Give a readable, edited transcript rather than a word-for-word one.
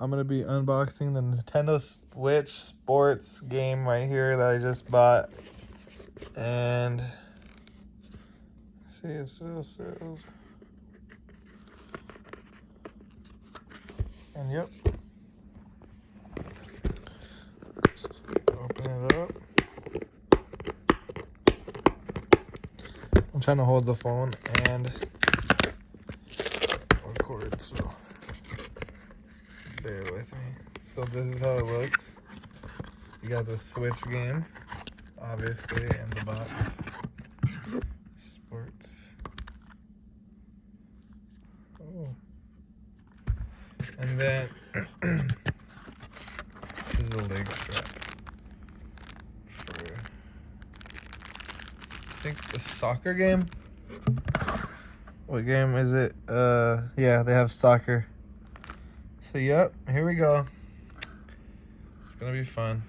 I'm gonna be unboxing the Nintendo Switch Sports game right here that I just bought. And see, it still says. And yep. Open it up. I'm trying to hold the phone and record, so bear with me. So this is how it looks. You got the Switch game, obviously, in the box. Sports. Oh. And then this is the leg strap for, I think, the soccer game. What game is it? Yeah, they have soccer. So yep, here we go. It's gonna be fun.